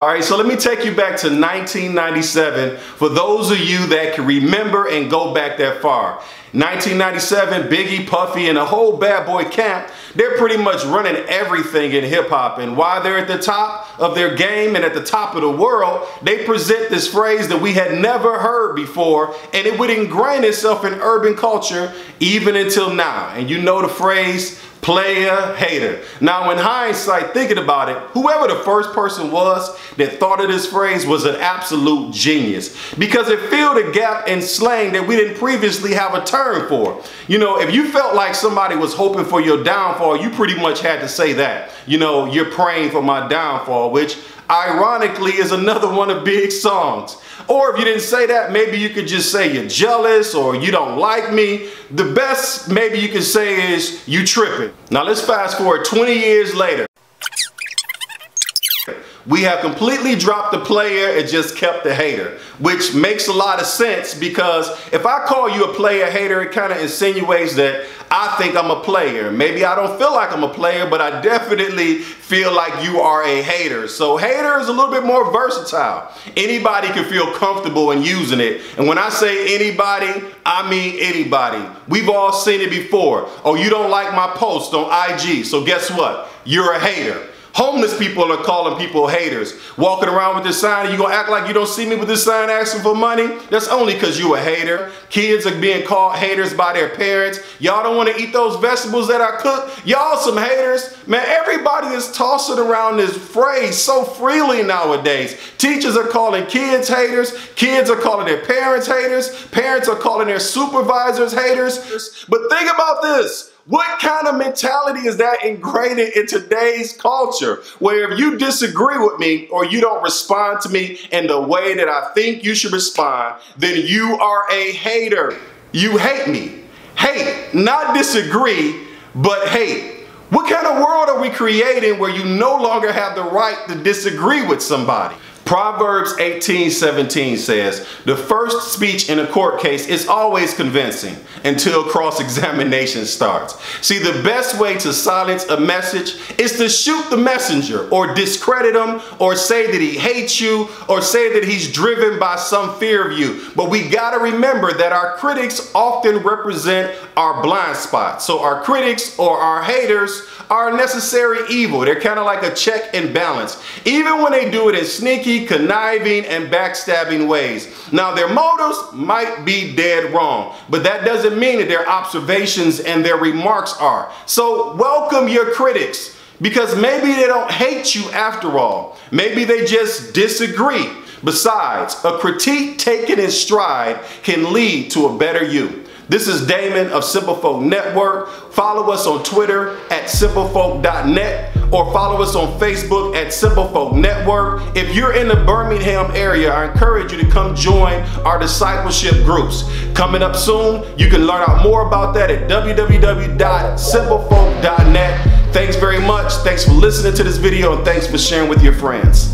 All right, so let me take you back to 1997 for those of you that can remember and go back that far. 1997, Biggie, Puffy, and the whole Bad Boy camp, they're pretty much running everything in hip-hop. And while they're at the top of their game and at the top of the world, they present this phrase that we had never heard before, and it would ingrain itself in urban culture even until now. And you know the phrase, Playa, hater. Now in hindsight, thinking about it, whoever the first person was that thought of this phrase was an absolute genius, because it filled a gap in slang that we didn't previously have a term for. You know, if you felt like somebody was hoping for your downfall, you pretty much had to say that. You know, you're praying for my downfall, which ironically is another one of Big's songs. Or if you didn't say that, maybe you could just say you're jealous or you don't like me. The best maybe you could say is you tripping. Now let's fast forward 20 years later. We have completely dropped the player and just kept the hater, which makes a lot of sense, because if I call you a player hater, it kind of insinuates that I think I'm a player. Maybe I don't feel like I'm a player, but I definitely feel like you are a hater. So hater is a little bit more versatile. Anybody can feel comfortable in using it. And when I say anybody, I mean anybody. We've all seen it before. Oh, you don't like my post on IG, so guess what? You're a hater. Homeless people are calling people haters. Walking around with this sign, and you gonna act like you don't see me with this sign asking for money? That's only because you a hater. Kids are being called haters by their parents. Y'all don't want to eat those vegetables that I cook? Y'all some haters. Man, everybody is tossing around this phrase so freely nowadays. Teachers are calling kids haters. Kids are calling their parents haters. Parents are calling their supervisors haters. But think about this. What kind of mentality is that ingrained in today's culture, where if you disagree with me or you don't respond to me in the way that I think you should respond, then you are a hater. You hate me. Hate, not disagree, but hate. What kind of world are we creating where you no longer have the right to disagree with somebody? Proverbs 18:17 says, the first speech in a court case is always convincing until cross-examination starts. See, the best way to silence a message is to shoot the messenger or discredit him or say that he hates you or say that he's driven by some fear of you. But we gotta remember that our critics often represent our blind spots. So our critics or our haters are a necessary evil. They're kind of like a check and balance, even when they do it in sneaky, conniving, and backstabbing ways. Now, their motives might be dead wrong, but that doesn't mean that their observations and their remarks are. So welcome your critics, because maybe they don't hate you after all. Maybe they just disagree. Besides, a critique taken in stride can lead to a better you. This is Damon of Simplefolk Network. Follow us on Twitter at simplefolk.net or follow us on Facebook at Simplefolk Network. If you're in the Birmingham area, I encourage you to come join our discipleship groups. Coming up soon, you can learn out more about that at www.simplefolk.net. Thanks very much. Thanks for listening to this video, and thanks for sharing with your friends.